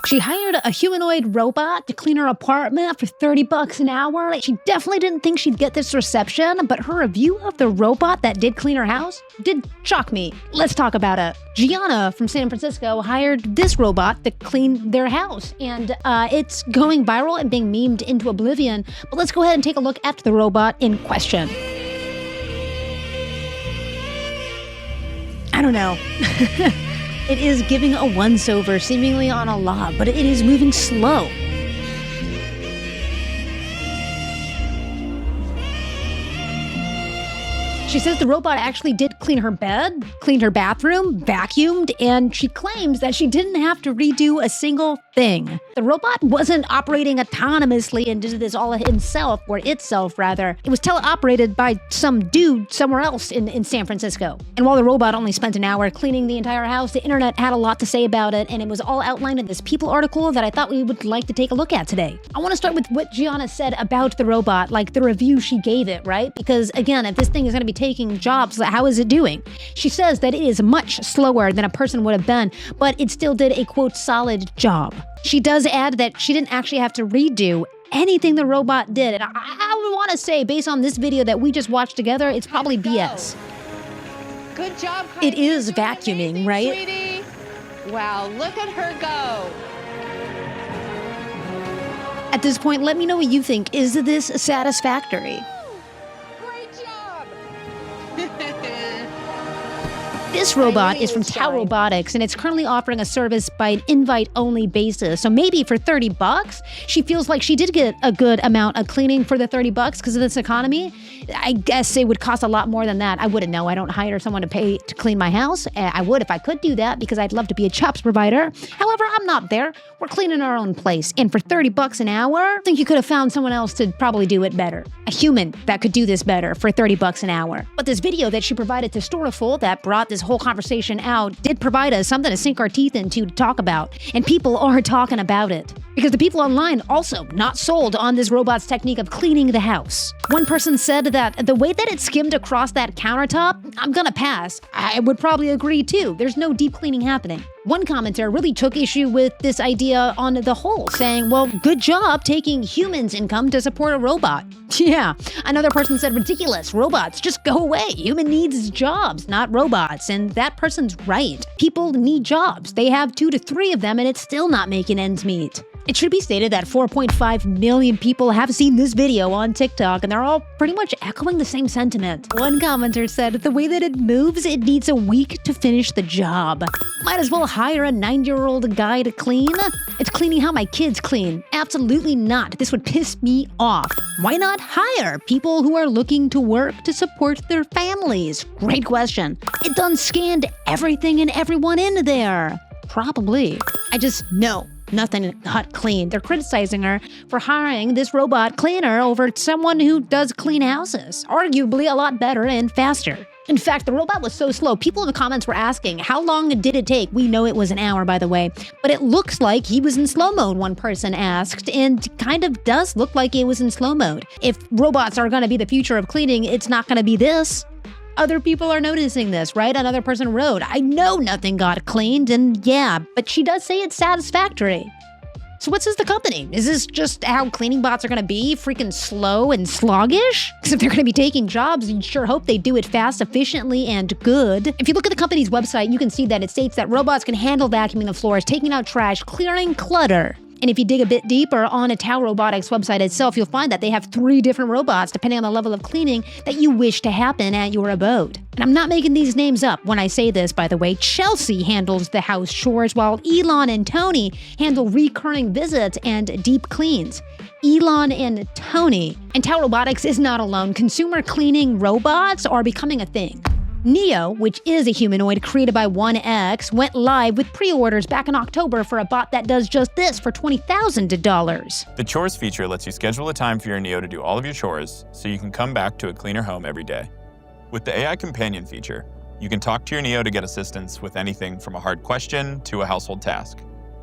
She hired a humanoid robot to clean her apartment for $30 an hour. She definitely didn't think she'd get this reception, but her review of the robot that did clean her house did shock me. Let's talk about it. Gianna from San Francisco hired this robot to clean their house, and it's going viral and being memed into oblivion. But let's go ahead and take a look at the robot in question. I don't know. It is giving a once-over, seemingly on a lot, but it is moving slow. She says the robot actually did clean her bed, cleaned her bathroom, vacuumed, and she claims that she didn't have to redo a single thing. The robot wasn't operating autonomously and did this all himself, or itself rather. It was teleoperated by some dude somewhere else in San Francisco. And while the robot only spent an hour cleaning the entire house, the internet had a lot to say about it, and it was all outlined in this People article that I thought we would like to take a look at today. I want to start with what Gianna said about the robot, like the review she gave it, right? Because again, if this thing is going to be taking jobs, how is it doing? She says that it is much slower than a person would have been, but it still did a quote solid job. She does add that she didn't actually have to redo anything the robot did. And I would want to say, based on this video that we just watched together, it's probably BS. Good job. It is vacuuming, right? Sweetie. Wow, look at her go. At this point, let me know what you think. Is this satisfactory? Great job. This robot is from Tau Robotics, and it's currently offering a service by an invite-only basis. So maybe for $30, she feels like she did get a good amount of cleaning for the $30 because of this economy. I guess it would cost a lot more than that. I wouldn't know. I don't hire someone to pay to clean my house. I would if I could do that because I'd love to be a chops provider. However, I'm not there. We're cleaning our own place. And for $30 an hour, I think you could have found someone else to probably do it better. A human that could do this better for $30 an hour. But this video that she provided to Storiful that brought this whole conversation out did provide us something to sink our teeth into to talk about. And people are talking about it. Because the people online also not sold on this robot's technique of cleaning the house. One person said that the way that it skimmed across that countertop, I'm gonna pass. I would probably agree too. There's no deep cleaning happening. One commenter really took issue with this idea on the whole, saying, well, good job taking humans' income to support a robot. Yeah. Another person said, ridiculous. Robots, just go away. Human needs jobs, not robots. And that person's right. People need jobs. They have 2 to 3 of them, and it's still not making ends meet. It should be stated that 4.5 million people have seen this video on TikTok, and they're all pretty much echoing the same sentiment. One commenter said, the way that it moves, it needs a week to finish the job. Might as well hire a 9-year-old guy to clean. It's cleaning how my kids clean. Absolutely not. This would piss me off. Why not hire people who are looking to work to support their families? Great question. It done scanned everything and everyone in there. Probably. I just know. Nothing hot clean. They're criticizing her for hiring this robot cleaner over someone who does clean houses. Arguably a lot better and faster. In fact, the robot was so slow, people in the comments were asking, how long did it take? We know it was an hour, by the way. But it looks like he was in slow mode, one person asked, and kind of does look like it was in slow mode. If robots are going to be the future of cleaning, it's not going to be this. Other people are noticing this, right? Another person wrote, I know nothing got cleaned, and yeah, but she does say it's satisfactory. So what's this the company? Is this just how cleaning bots are gonna be? Freaking slow and sluggish? Because if they're gonna be taking jobs, you sure hope they do it fast, efficiently, and good. If you look at the company's website, you can see that it states that robots can handle vacuuming the floors, taking out trash, clearing clutter. And if you dig a bit deeper on a Tau Robotics website itself, you'll find that they have 3 different robots depending on the level of cleaning that you wish to happen at your abode. And I'm not making these names up when I say this, by the way. Chelsea handles the house chores while Elon and Tony handle recurring visits and deep cleans. Elon and Tony. And Tau Robotics is not alone. Consumer cleaning robots are becoming a thing. Neo, which is a humanoid created by 1X, went live with pre-orders back in October for a bot that does just this for $20,000. The Chores feature lets you schedule a time for your Neo to do all of your chores so you can come back to a cleaner home every day. With the AI Companion feature, you can talk to your Neo to get assistance with anything from a hard question to a household task.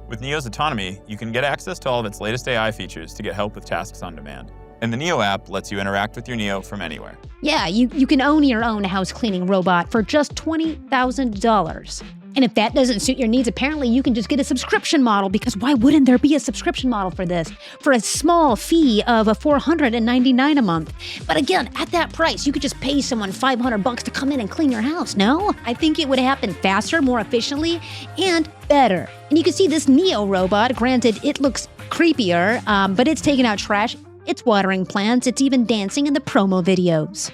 With Neo's autonomy, you can get access to all of its latest AI features to get help with tasks on demand. And the Neo app lets you interact with your Neo from anywhere. Yeah, you can own your own house cleaning robot for just $20,000. And if that doesn't suit your needs, apparently you can just get a subscription model, because why wouldn't there be a subscription model for this? For a small fee of $499 a month. But again, at that price, you could just pay someone $500 to come in and clean your house, no? I think it would happen faster, more efficiently, and better. And you can see this Neo robot, granted, it looks creepier, but it's taking out trash, it's watering plants, it's even dancing in the promo videos.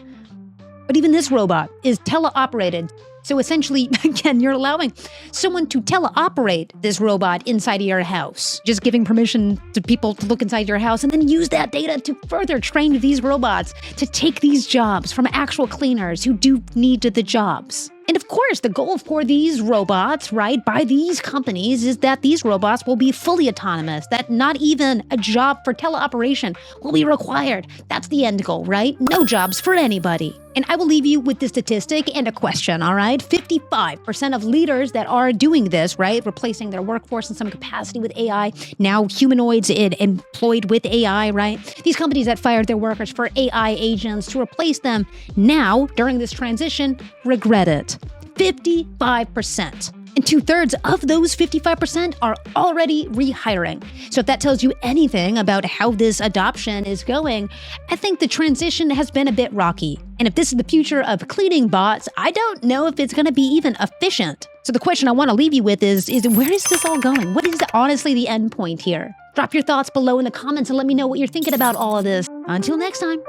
But even this robot is teleoperated. So essentially, again, you're allowing someone to teleoperate this robot inside of your house, just giving permission to people to look inside your house and then use that data to further train these robots to take these jobs from actual cleaners who do need the jobs. And of course, the goal for these robots, right, by these companies is that these robots will be fully autonomous, that not even a job for teleoperation will be required. That's the end goal, right? No jobs for anybody. And I will leave you with this statistic and a question, all right? 55% of leaders that are doing this, right, replacing their workforce in some capacity with AI, now humanoids employed with AI, right? These companies that fired their workers for AI agents to replace them now, during this transition, regret it. 55%. And 2/3 of those 55% are already rehiring. So if that tells you anything about how this adoption is going, I think the transition has been a bit rocky. And if this is the future of cleaning bots, I don't know if it's going to be even efficient. So the question I want to leave you with is where is this all going? What is honestly the end point here? Drop your thoughts below in the comments and let me know what you're thinking about all of this. Until next time.